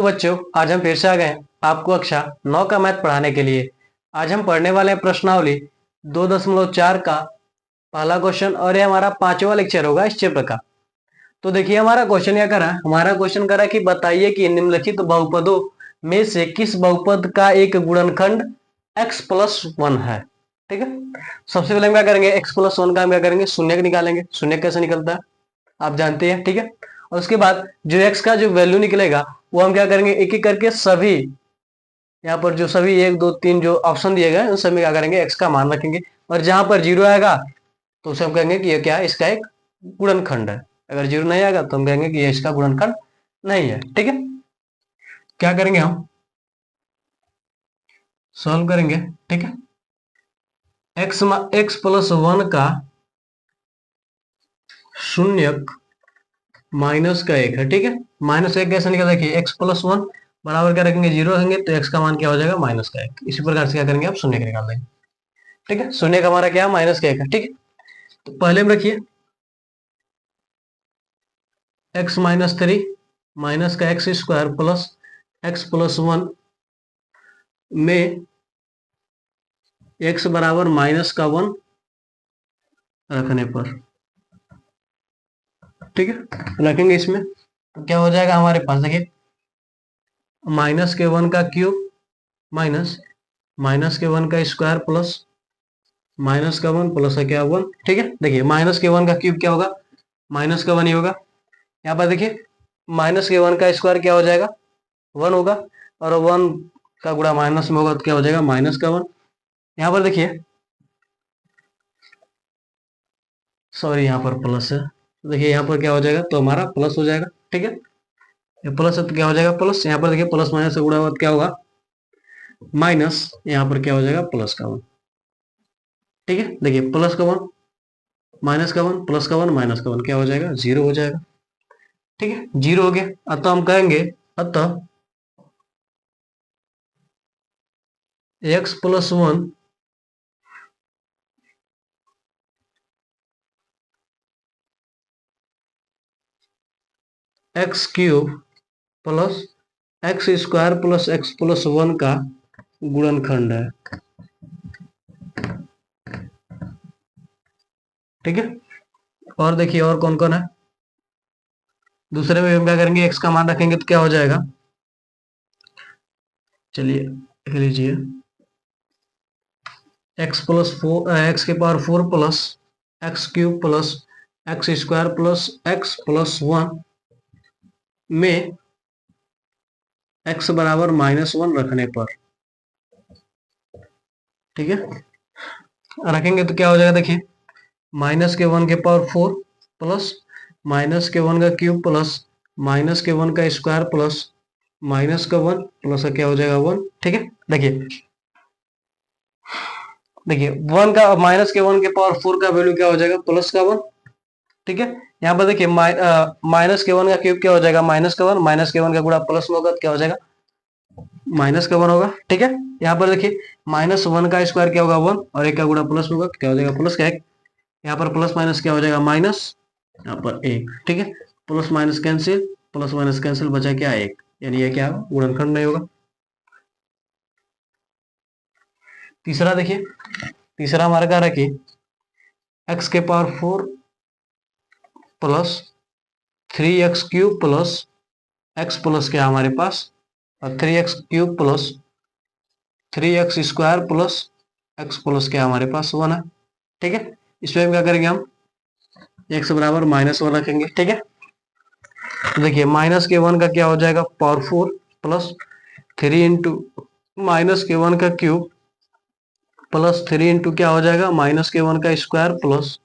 तो बच्चों, आज हम फिर से आ गए हैं आपको कक्षा 9 का मैथ पढ़ाने के लिए। आज हम पढ़ने वाले हैं प्रश्नावली 2.4 का पहला क्वेश्चन, और ये हमारा 5वां लेक्चर होगा इस चैप्टर का। तो देखिए हमारा क्वेश्चन क्या करा, हमारा क्वेश्चन करा कि बताइए कि निम्नलिखित बहुपदों में से किस बहुपद का एक गुणनखंड x+1 है। ठीक है, सबसे पहले हम क्या करेंगे, x+1 का हम क्या करेंगे, शून्य निकालेंगे। शून्य कैसे निकलता है आप जानते हैं, ठीक है। और उसके बाद जो x का जो वैल्यू निकलेगा वो हम क्या करेंगे, एक एक करके सभी यहाँ पर जो सभी 1 2 3 जो ऑप्शन दिए गए उन सभी में क्या करेंगे, x का मान रखेंगे। और जहां पर जीरो आएगा तो उसे हम कहेंगे कि ये क्या है, इसका एक गुणनखंड है। अगर जीरो नहीं आएगा तो हम कहेंगे कि ये इसका गुणनखंड नहीं है। ठीक है, क्या करेंगे हम, सॉल्व करेंगे। ठीक है, x+1 का शून्यक माइनस का एक है। ठीक है, माइनस एक कैसे निकल, देखिए x+1 बराबर क्या रखेंगे, जीरो रखेंगे तो x का मान क्या हो जाएगा, माइनस का एक। इसी प्रकार से क्या करेंगे, आप शून्य का निकाल देंगे। ठीक है, शून्य का हमारा क्या है, माइनस का एक है। ठीक है, तो पहले में रखिए x-3 माइनस का x² प्लस x+1 में x बराबर -1 रखने पर। ठीक है, रखेंगे इसमें तो क्या हो जाएगा हमारे पास, देखिए -1 का क्यूब माइनस -1 का स्क्वायर प्लस -1 प्लस है क्या, 1। ठीक है, देखिए -1 का क्यूब क्या होगा, -1 ही होगा। यहाँ पर देखिए -1 का स्क्वायर क्या हो जाएगा, 1 होगा, और 1 का गुणा माइनस में होगा तो क्या हो जाएगा, -1। यहाँ पर देखिए, सॉरी यहाँ पर प्लस है, देखिए यहाँ पर क्या हो जाएगा, तो हमारा प्लस हो जाएगा। ठीक है, ये प्लस है तो क्या हो जाएगा प्लस, यहाँ पर देखिए प्लस माइनस से गुणा हुआ तो क्या होगा माइनस, यहाँ पर क्या हो जाएगा प्लस का 1। ठीक है, देखिए प्लस का 1 माइनस का 1 प्लस का 1 माइनस का 1 क्या हो जाएगा, जीरो हो जाएगा। ठीक है, जीरो हो गया। अतः हम कहेंगे, अतः x+1 x³ plus x² plus x+1 का गुणनखंड है। ठीक है, और देखिए और कौन कौन है, दूसरे में हम क्या करेंगे, x का मान रखेंगे तो क्या हो जाएगा, चलिए लिख लीजिए x+4 plus x³ plus x² plus x+1 में x बराबर -1 रखने पर। ठीक है, रखेंगे तो क्या हो जाएगा, देखिए -1 प्लस -1 का क्यूब प्लस -1 का स्क्वायर प्लस -1 प्लस क्या हो जाएगा 1। ठीक है, देखिए देखिए 1 का -1 का वैल्यू क्या हो जाएगा, प्लस का 1। ठीक है, यहाँ पर देखिए -1 का क्यूब क्या हो जाएगा, -1 का गुणा प्लस में होगा तो क्या हो जाएगा, -1 होगा। ठीक है, यहाँ पर देखिए -1 का स्क्वायर क्या होगा 1, और एक का गुणा प्लस में होगा तो क्या हो जाएगा, प्लस का 1। यहाँ पर प्लस माइनस क्या हो जाएगा, माइनस, यहाँ पर 1। ठीक है, प्लस माइनस कैंसिल, बचा क्या, 1, यानी ये क्या गुणनखंड नहीं होगा। तीसरा देखिए, तीसरा हमारा क्या रखिए, x⁴ plus 3x³ plus x plus क्या हमारे पास, और 3x³ plus 3x² plus x plus क्या हमारे पास 1 है। ठीक है, इसमें हम क्या करेंगे, हम x बराबर -1 रखेंगे। ठीक है, तो देखिए -1 का क्या हो जाएगा, पावर 4 प्लस 3 इंटू -1 का क्यूब प्लस 3 इंटू क्या हो जाएगा, -1 का स्क्वायर प्लस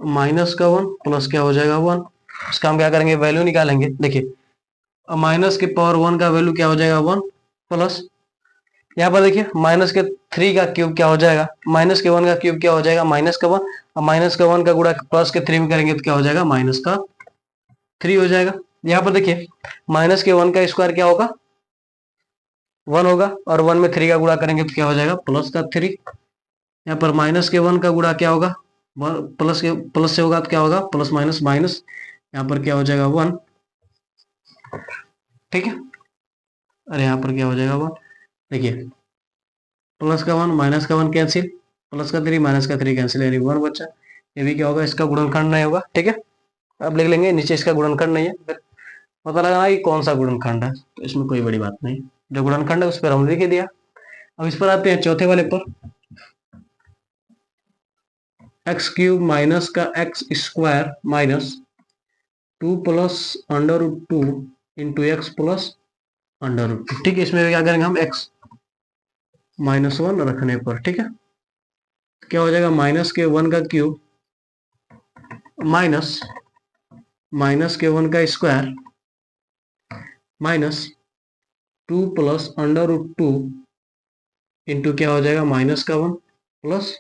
-1 प्लस क्या हो जाएगा 1। इसका हम क्या करेंगे, वैल्यू निकालेंगे। देखिए -1 का वैल्यू क्या हो जाएगा 1 प्लस, यहाँ पर देखिए -3 का क्यूब क्या हो जाएगा, -1 का क्यूब क्या हो जाएगा, -1, और -1 का गुणा +3 में करेंगे तो क्या हो जाएगा, -3 हो जाएगा। यहाँ पर देखिए -1 का स्क्वायर क्या होगा, 1 होगा, और 1 में 3 का गुणा करेंगे तो क्या हो जाएगा, +3। यहाँ पर -1 का गुणा क्या होगा, प्लस से होगा तो क्या होगा, प्लस माइनस माइनस, यहाँ पर क्या हो जाएगा 1। ठीक है, और यहाँ पर क्या हो जाएगा 1। देखिए प्लस का 1 माइनस का 1 कैंसिल, प्लस का 3 माइनस का 3 कैंसिल, यानी 1 बचा। ये भी क्या होगा, इसका गुणनखंड नहीं होगा। ठीक है, अब लिख लेंगे नीचे इसका गुणनखंड नहीं है, फिर पता लगाना कि कौन सा गुणनखंड है, तो इसमें कोई बड़ी बात नहीं। जो गुणनखंड है उस पर हमने लिख दिया। अब इस पर आते हैं चौथे वाले पर। एक्स क्यूब माइनस का X square minus 2 plus under root 2 into X plus under root 2। ठीक है, इसमें क्या करेंगे हम, एक्स -1 रखने पर। ठीक है, क्या हो जाएगा, माइनस के 1 का क्यूब माइनस माइनस के 1 का square minus 2 plus under root 2 into क्या हो जाएगा, माइनस का 1 प्लस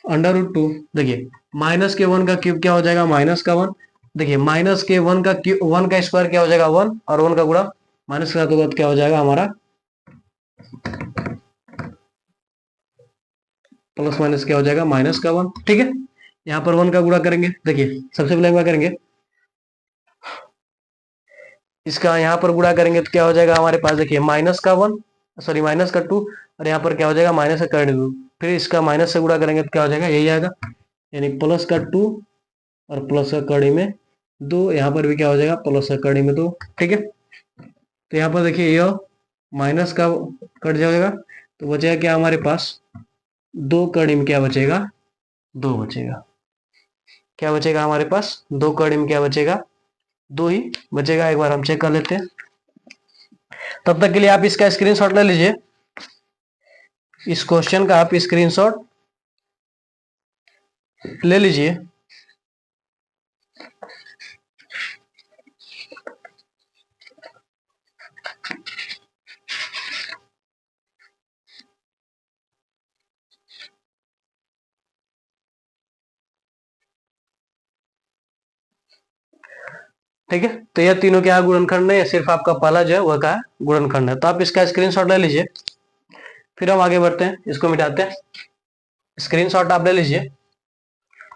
अंडर रूट 2। देखिए माइनस के 1 का क्यूब क्या हो जाएगा, माइनस का 1। देखिए माइनस के 1 का क्यूब, 1 का स्क्वायर क्या हो जाएगा 1, और 1 का गुणा माइनस का, तो क्या हो जाएगा हमारा प्लस माइनस क्या हो जाएगा, माइनस का 1। ठीक है, यहाँ पर 1 का गुणा करेंगे। देखिए सबसे पहले क्या करेंगे, इसका यहाँ पर गुणा करेंगे तो क्या हो जाएगा हमारे पास, देखिए माइनस का 1, सॉरी माइनस का 2, और यहाँ पर क्या हो जाएगा माइनस का कड़ी 2। फिर इसका माइनस से गुणा करेंगे तो क्या हो जाएगा, यही आएगा, यानी प्लस का 2 और प्लस का कड़ी में 2। यहाँ पर भी क्या हो जाएगा, प्लस का कड़ी में 2। ठीक है, तो यहाँ पर देखिए यह माइनस का कट जाएगा, तो बचेगा क्या हमारे पास, 2 कड़ी में क्या बचेगा, 2 बचेगा। क्या बचेगा हमारे पास, 2 कड़ी में क्या बचेगा, 2 ही बचेगा। एक बार हम चेक कर लेते हैं। तब तक के लिए आप इसका स्क्रीनशॉट ले लीजिए, इस क्वेश्चन का आप स्क्रीनशॉट ले लीजिए। ठीक है, तो यह तीनों क्या गुणनखंड नहीं है, सिर्फ आपका पहला जो है वह का गुणनखंड है। तो आप इसका स्क्रीनशॉट ले लीजिए, फिर हम आगे बढ़ते हैं, इसको मिटाते हैं। स्क्रीनशॉट आप ले लीजिए,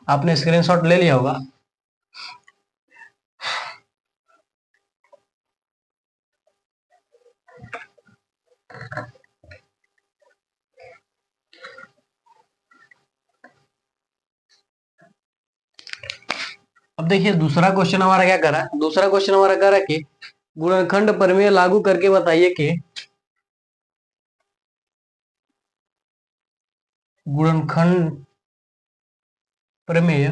आपने स्क्रीनशॉट ले लिया होगा। अब देखिए दूसरा क्वेश्चन हमारा क्या कर रहा है, दूसरा क्वेश्चन हमारा कह रहा है कि गुणनखंड प्रमेय लागू करके बताइए कि गुणनखंड प्रमेय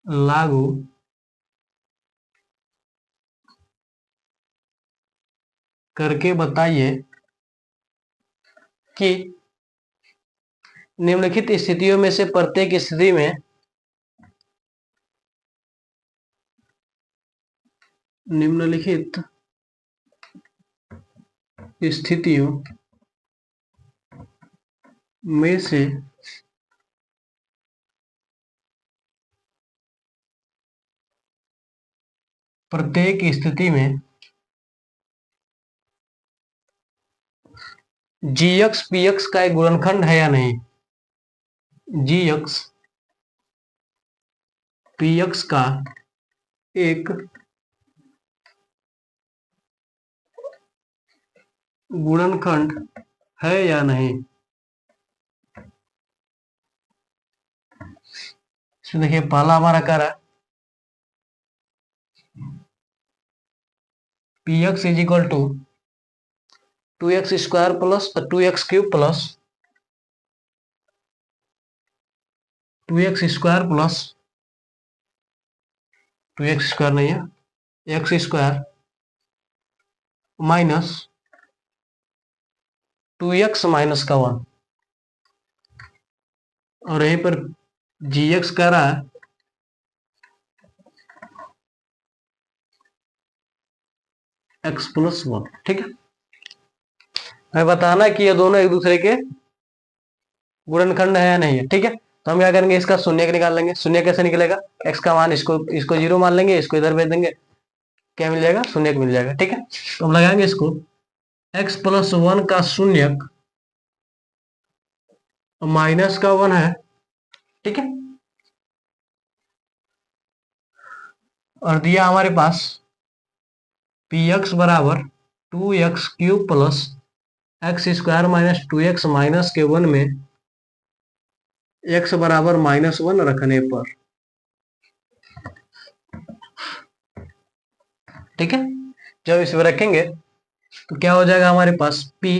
लागू करके बताइए कि निम्नलिखित स्थितियों में से प्रत्येक स्थिति में निम्नलिखित स्थितियों में से प्रत्येक स्थिति में जी एक्स पी एक्स का एक गुणनखंड है या नहीं, जी एक्स पी एक्स का एक गुणनखंड है या नहीं। इसमें देखिए पहला हमारा कह रहा है P X is equal to 2x square plus 2x cube plus 2x square plus 2x square नहीं है, x square minus 2x minus का 1, और यहीं पर जी एक्स कह रहा है x प्लस 1। ठीक है, हमें बताना कि ये दोनों एक दूसरे के गुणनखंड है या नहीं है। ठीक है, तो हम क्या करेंगे, इसका शून्य निकाल लेंगे। शून्य कैसे निकलेगा, x का मान इसको इसको 0 मान लेंगे, इसको इधर भेज देंगे, क्या मिल जाएगा, शून्य मिल जाएगा। ठीक है, तो हम लगाएंगे इसको x प्लस 1 का शून्य माइनस का 1 है। ठीक है, और दिया हमारे पास पी एक्स बराबर 2x³ plus x² minus 2x minus के 1 में x बराबर -1 रखने पर, ठीक है। जब इसमें रखेंगे तो क्या हो जाएगा हमारे पास p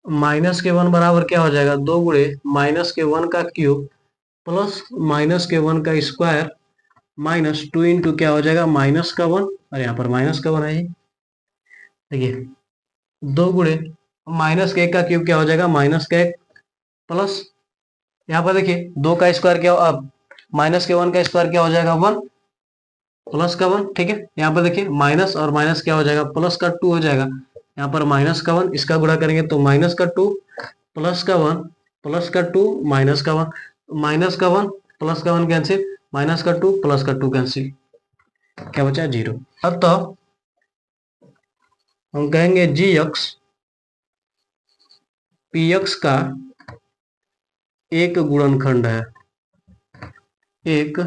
माइनस के 1 बराबर क्या हो जाएगा 2 गुणे माइनस के 1 का क्यूब प्लस माइनस के 1 का स्क्वायर माइनस 2 इंटू क्या हो जाएगा माइनस का 1, और यहाँ पर माइनस का 1 है। देखिए 2 गुणे माइनस के 1 का क्यूब क्या हो जाएगा माइनस का 1 प्लस यहाँ पर देखिए 2 का स्क्वायर क्या अब माइनस के 1 का स्क्वायर क्या हो जाएगा 1 प्लस का 1, ठीक है। यहाँ पर देखिए माइनस और माइनस क्या हो जाएगा प्लस का 2 हो जाएगा, यहाँ पर माइनस का 1 इसका गुणा करेंगे तो माइनस का 2 प्लस का 1 प्लस का 2 माइनस का 1 माइनस का 1 प्लस का 1 कैंसिल, माइनस का 2 प्लस का 2 कैंसिल, क्या बचा 0। अतः हम कहेंगे जी एक्स पी एक्स का एक गुणनखंड है, एक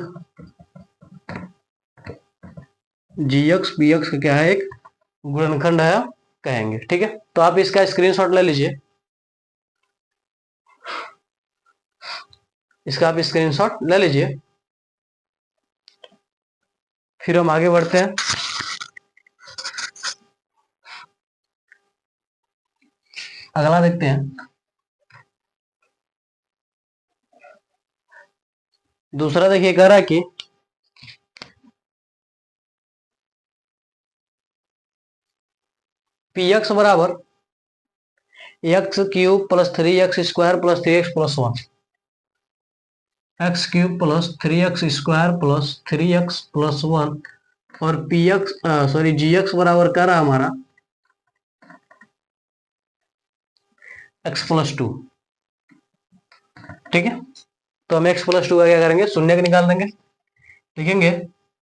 जी एक्स पी एक्स का क्या है एक गुणनखंड है कहेंगे, ठीक है। तो आप इसका स्क्रीनशॉट ले लीजिए, इसका आप स्क्रीनशॉट ले लीजिए, फिर हम आगे बढ़ते हैं। अगला देखते हैं। दूसरा देखिए कह रहा है कि पी एक्स बराबर x³ plus 3x² plus 3x plus 1, x³ plus 3x² plus 3x plus 1 और पी एक्स जी एक्स बराबर कर रहा हमारा x प्लस 2, ठीक है। तो हम x प्लस 2 का क्या करेंगे शून्यक निकाल देंगे, लिखेंगे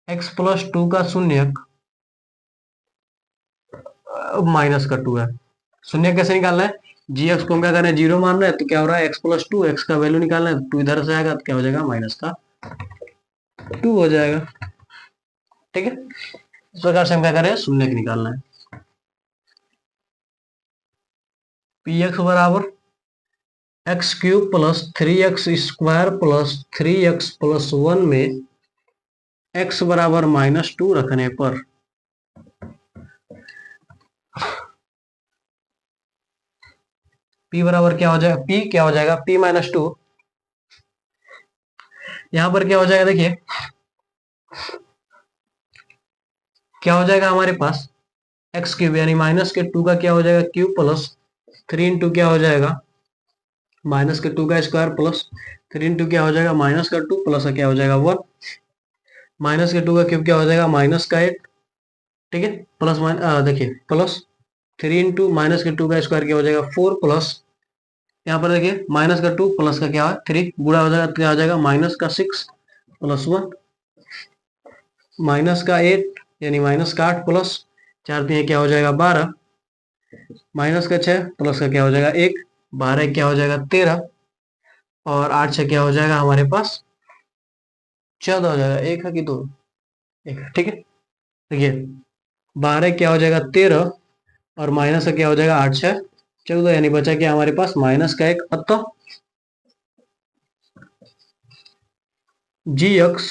x प्लस 2 का शून्यक माइनस का 2 है। शून्य कैसे निकालना है, जी एक्स को हम क्या करना है 0 मान रहे हैं, तो क्या हो रहा है x प्लस 2 x का वैल्यू निकालना है, 2 इधर से आएगा तो क्या हो जाएगा माइनस का 2 हो जाएगा, ठीक है। इस प्रकार से हम क्या करें शून्य निकालना है। पी एक्स बराबर x³ plus 3x² plus 3x plus 1 में x बराबर -2 रखने पर p बराबर क्या हो जाएगा, p क्या हो जाएगा p -2, यहां पर क्या हो जाएगा देखिए क्या हो जाएगा हमारे पास x³ यानी माइनस के 2 का क्या हो जाएगा क्यूब प्लस 3 इंटू क्या हो जाएगा माइनस के 2 का स्क्वायर प्लस 3 इंटू क्या हो जाएगा माइनस का 2 प्लस क्या हो जाएगा 1 माइनस के 2 का क्यूब क्या हो जाएगा माइनस का 8, ठीक है। प्लस देखिए प्लस 3 इंटू माइनस के 2 का स्क्वायर क्या हो जाएगा 4 प्लस यहाँ पर देखिए माइनस का 2 प्लस का क्या है 3 गुणा हो जाएगा, क्या हो जाएगा माइनस का 6 प्लस 1 माइनस का 8 यानी माइनस का 8 प्लस 4 3 क्या हो जाएगा 12 माइनस का 6 प्लस का क्या हो जाएगा 1 12 क्या हो जाएगा 13 और 8 6 क्या हो जाएगा हमारे पास 14 हो जाएगा, एक है कि दो, एक है, ठीक है। देखिए 12 क्या हो जाएगा 13 और माइनस का क्या हो जाएगा 8 6 14 यानी बचा क्या हमारे पास माइनस का 1। अतः जी एक्स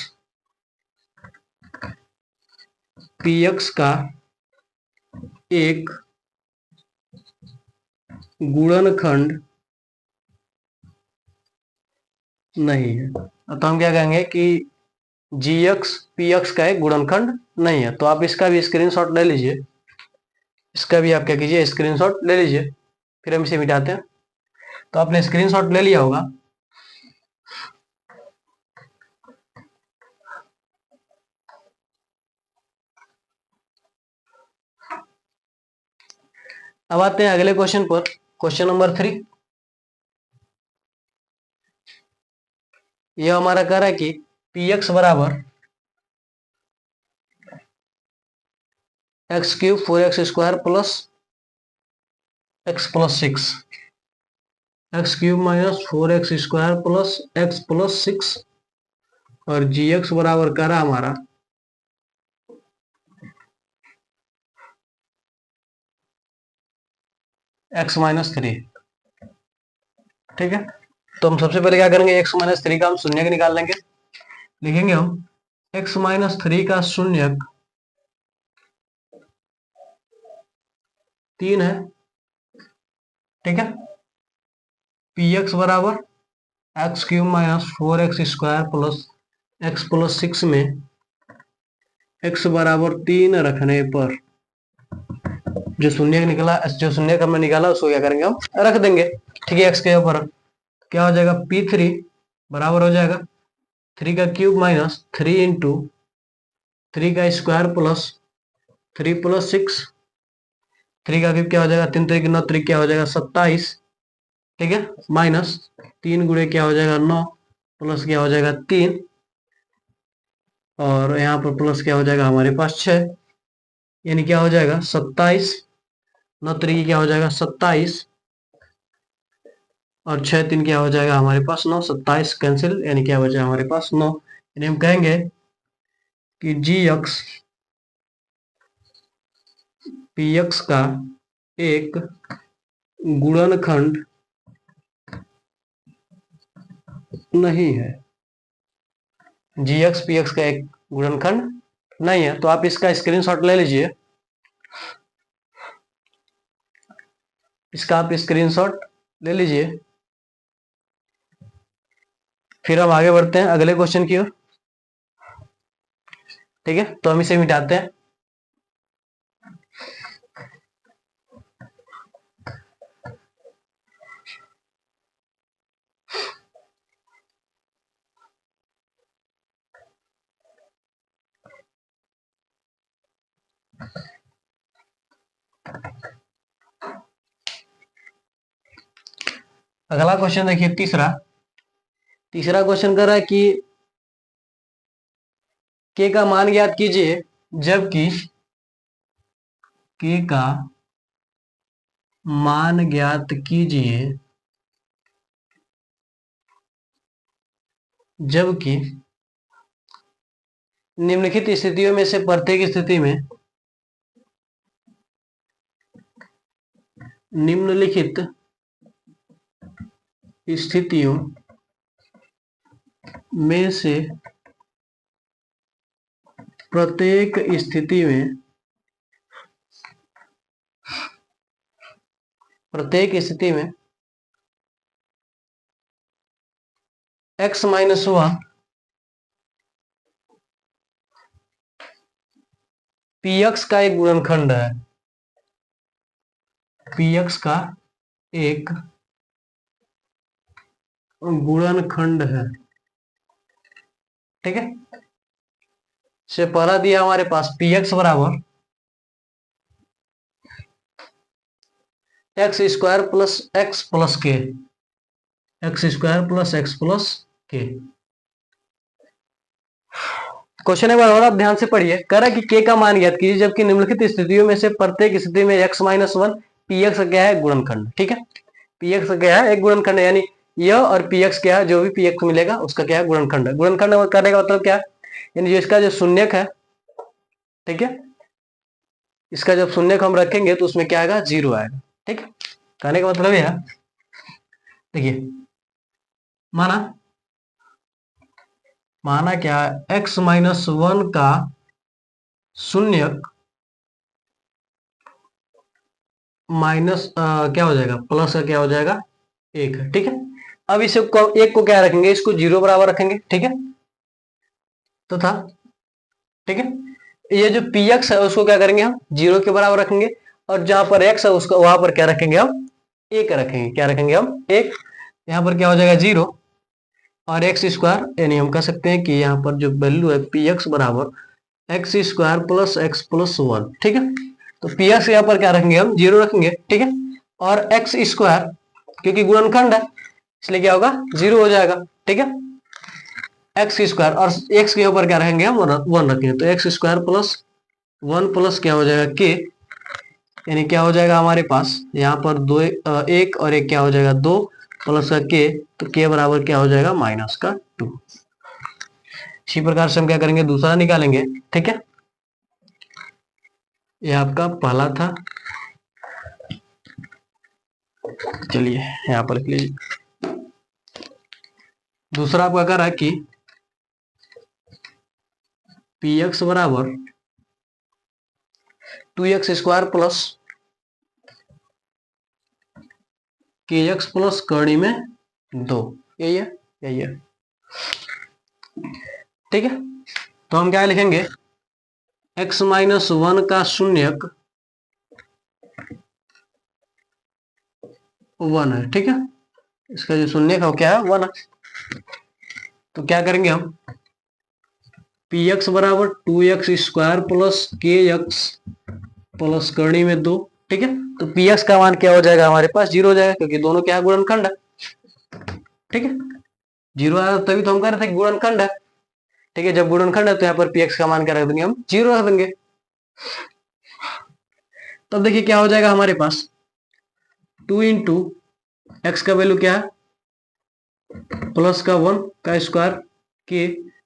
पी एक्स का एक गुणनखंड नहीं है। तो हम क्या कहेंगे कि जी एक्स पी एक्स का एक गुणनखंड नहीं है। तो आप इसका भी स्क्रीनशॉट ले लीजिए, इसका भी आप क्या कीजिए स्क्रीनशॉट ले लीजिए, फिर हम इसे मिटाते हैं। तो आपने स्क्रीनशॉट ले लिया होगा। अब आते हैं अगले क्वेश्चन पर, क्वेश्चन नंबर 3। यह हमारा कह रहा है कि पी एक्स बराबर x³ 4x² plus x plus 6 x³ minus 4x² plus x plus 6 और जी एक्स बराबर करा हमारा x-3। ठीक है, तो हम सबसे पहले क्या करेंगे, x-3 का हम शून्यक निकाल लेंगे। लिखेंगे हम x-3 का शून्यक 3 है। ठीक है, px बराबर x³ minus 4x² plus x plus 6 में x बराबर 3 रखने पर जो शून्य निकला, जो शून्य हमने निकाला उसको क्या करेंगे, हम रख देंगे। ठीक है, x के ऊपर क्या हो जाएगा, p3 बराबर हो जाएगा 3 का क्यूब माइनस 3 इंटू 3 का स्क्वायर प्लस 3 प्लस 6, 3 का क्यूब क्या हो जाएगा, 3 3 9, 3 क्या हो जाएगा 27। ठीक है, माइनस 3 गुणे क्या हो जाएगा 9, प्लस क्या हो जाएगा 3, और यहाँ पर प्लस क्या हो जाएगा हमारे पास 6, यानी क्या हो जाएगा 27, 9 3 क्या हो जाएगा 27, और 6 3 क्या हो जाएगा हमारे पास 9, 27 कैंसिल, यानी क्या बचा हमारे पास 9। यानी हम कहेंगे कि जी एक्स पी एक्स का एक गुणनखंड नहीं है। जी एक्स पी एक्स का एक गुणनखंड नहीं है, तो आप इसका स्क्रीनशॉट ले लीजिए। इसका आप स्क्रीनशॉट ले लीजिए। फिर हम आगे बढ़ते हैं अगले क्वेश्चन की ओर। ठीक है, तो हम इसे मिटाते हैं। अगला क्वेश्चन देखिए, तीसरा क्वेश्चन कर रहा है कि के का मान ज्ञात कीजिए जबकि के का मान ज्ञात कीजिए जबकि निम्नलिखित स्थितियों में से प्रत्येक स्थिति में निम्नलिखित स्थितियों में से प्रत्येक स्थिति में x माइनस 1 px का एक गुणनखंड है। px का एक गुणनखंड है। ठीक है, से पहला दिया हमारे पास px बराबर x² प्लस x प्लस के, x² प्लस x प्लस के। क्वेश्चन एक बार और आप ध्यान से पढ़िए। कह रहा है कि k का मान ज्ञात कीजिए जबकि निम्नलिखित स्थितियों में से प्रत्येक स्थिति में x माइनस 1 px का क्या है, गुणनखंड। ठीक है, px का क्या है, एक गुणनखंड है, यानी यह और px क्या है, जो भी px मिलेगा उसका क्या है, गुणनखंड है। गुणनखंड करने का मतलब क्या है, यानी जो इसका जो शून्यक है, ठीक है, इसका जब शून्यक हम रखेंगे तो उसमें क्या आएगा, 0 आएगा। ठीक है, कहने का मतलब यह है, देखिए माना क्या है, x माइनस 1 का शून्यक माइनस क्या हो जाएगा, प्लस का क्या हो जाएगा 1 है। ठीक है, अब इसे एक को क्या रखेंगे, इसको 0 बराबर रखेंगे। ठीक है, तो था, ठीक है, ये जो px है उसको क्या करेंगे, हम 0 के बराबर रखेंगे, और जहां पर x है उसको वहां पर क्या रखेंगे, हम 1 रखेंगे। क्या रखेंगे, हम 1। यहाँ पर क्या हो जाएगा 0 और x², यानी हम कह सकते हैं कि यहाँ पर जो वैल्यू है px बराबर x² प्लस x प्लस 1। ठीक है, तो px यहाँ पर क्या रखेंगे, हम 0 रखेंगे। ठीक है, और x² क्योंकि गुणनखंड है इसलिए क्या होगा, 0 हो जाएगा। ठीक है, x² और x के ऊपर क्या रखेंगे, हम 1 रखेंगे, तो x² प्लस 1 प्लस क्या हो जाएगा k, यानी क्या हो जाएगा हमारे पास यहाँ पर 2 1 और 1 क्या हो जाएगा 2 प्लस का k, तो k बराबर क्या हो जाएगा, माइनस का 2। इसी प्रकार से हम क्या करेंगे, दूसरा निकालेंगे। ठीक है, ये आपका पहला था, चलिए यहाँ पर लिख लीजिए। दूसरा आपका कह रहा है कि पी एक्स बराबर 2x² प्लस के एक्स प्लस कड़ी में 2, यही है। ठीक है, तो हम क्या लिखेंगे, x माइनस 1 का शून्यक 1 है। ठीक है, इसका जो शून्यक है वो क्या है, 1 है। तो क्या करेंगे हम, पी एक्स बराबर 2x² प्लस के एक्स प्लस करनी में 2। ठीक है, तो पी एक्स का मान क्या हो जाएगा, हमारे पास 0 हो जाएगा, क्योंकि दोनों क्या है, गुणनखंड है। ठीक है, 0 आया तभी तो हम कह रहे थे गुणनखंड है। ठीक है, जब गुणनखंड है तो यहाँ पर पी एक्स का मान क्या रख देंगे, हम 0 रख देंगे। तब देखिए क्या हो जाएगा हमारे पास, 2 इंटू एक्स का वैल्यू क्या है, प्लस का 1 का स्क्वायर के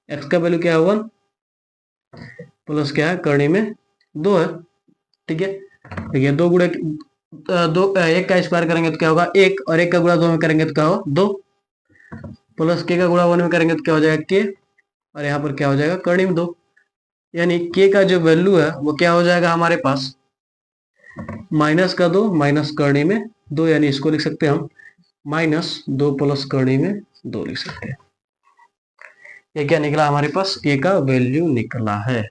एक्स का वैल्यू क्या है 1 प्लस क्या है करनी में 2 है। ठीक है, देखिए 2 गुणे 2 1 का स्क्वायर करेंगे तो क्या होगा 1, और 1 का गुणा 2 में करेंगे तो क्या होगा 2, प्लस के का गुणा 1 में करेंगे तो क्या हो जाएगा के, और यहाँ पर क्या हो जाएगा करनी में 2। यानी के का जो वैल्यू है वो क्या हो जाएगा हमारे पास, माइनस का 2 माइनस करनी में 2, यानी इसको लिख सकते हैं हम -2 प्लस करनी में 2 लिख सकते हैं। ये क्या निकला हमारे पास, के का वैल्यू निकला है।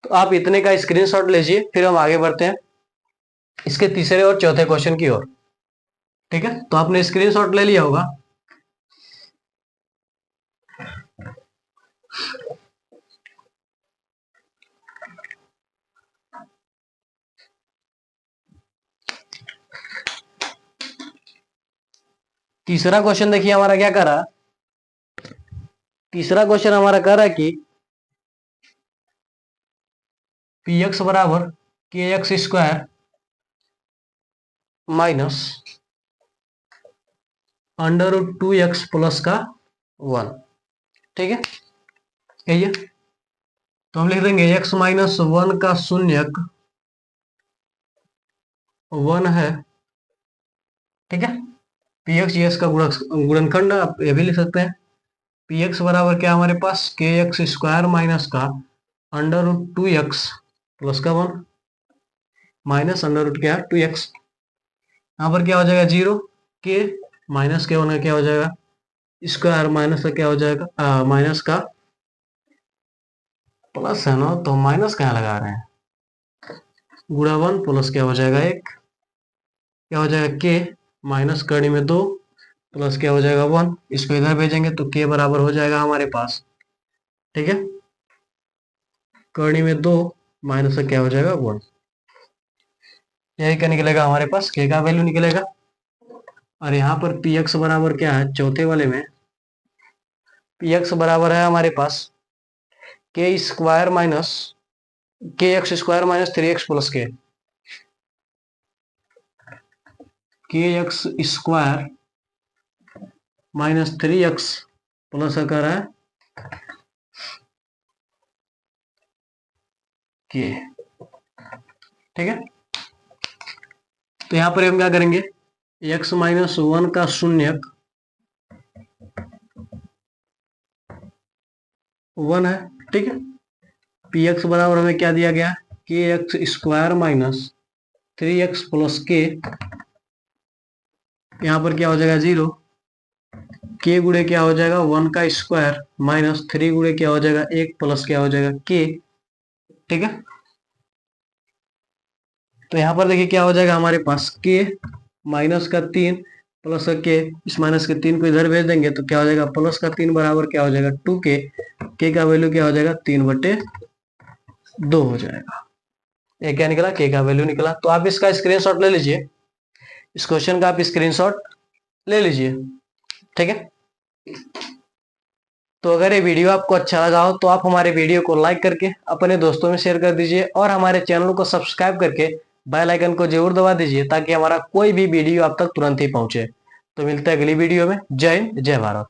तो आप इतने का स्क्रीनशॉट लीजिए, फिर हम आगे बढ़ते हैं इसके तीसरे और चौथे क्वेश्चन की ओर। ठीक है, तो आपने स्क्रीनशॉट ले लिया होगा। तीसरा क्वेश्चन देखिए हमारा क्या कर रहा है, तीसरा क्वेश्चन हमारा कह रहा है कि पी एक्स बराबर के x square minus √2x plus का 1। ठीक है, यही है। तो हम लिख देंगे x माइनस 1 का शून्यक 1 है। ठीक है, पी एक्स जी एस का गुणनखंड आप ये भी लिख सकते हैं। पी एक्स बराबर क्या हमारे पास, के एक्स स्क्वायर माइनस का √2x प्लस का 1 माइनस √ क्या 2x। यहाँ पर क्या हो जाएगा 0, के माइनस के 1 का क्या हो जाएगा स्क्वायर, माइनस का क्या हो जाएगा माइनस का प्लस है ना, तो माइनस कहाँ लगा रहे हैं, गुणा 1 प्लस क्या हो जाएगा 1, क्या हो जाएगा के माइनस करनी में 2 प्लस क्या हो जाएगा 1, इसको इधर भेजेंगे तो के बराबर हो जाएगा हमारे पास। ठीक है, करनी में 2 माइनस का क्या हो जाएगा 1, यही क्या निकलेगा हमारे पास, के का वैल्यू निकलेगा। और यहाँ पर पी एक्स बराबर क्या है, चौथे वाले में पी एक्स बराबर है हमारे पास के स्क्वायर माइनस के स्क्वायर माइनस 3x प्लस के x square minus 3x plus का रहा है के। ठीक है, तो यहां पर हम क्या करेंगे, x माइनस 1 का शून्यक 1 है। ठीक है, पी एक्स बराबर हमें क्या दिया गया, के x square minus 3x plus के, यहाँ पर क्या हो जाएगा 0, के गुणे क्या हो जाएगा 1 का स्क्वायर माइनस 3 गुणे क्या हो जाएगा 1 प्लस क्या हो जाएगा के। ठीक है, तो यहाँ पर देखिए क्या हो जाएगा हमारे पास, के माइनस का 3 प्लस का के, इस माइनस के 3 को इधर भेज देंगे तो क्या हो जाएगा प्लस का 3 बराबर क्या हो जाएगा 2 के का वैल्यू क्या हो जाएगा 3/2 हो जाएगा। ये क्या निकला, के का वैल्यू निकला। तो आप इसका स्क्रीनशॉट ले लीजिए, इस क्वेश्चन का आप स्क्रीनशॉट ले लीजिए। ठीक है, तो अगर ये वीडियो आपको अच्छा लगा हो तो आप हमारे वीडियो को लाइक करके अपने दोस्तों में शेयर कर दीजिए, और हमारे चैनल को सब्सक्राइब करके बेल आइकन को जरूर दबा दीजिए, ताकि हमारा कोई भी वीडियो आप तक तुरंत ही पहुंचे। तो मिलते हैं अगली वीडियो में। जय हिंद, जय भारत।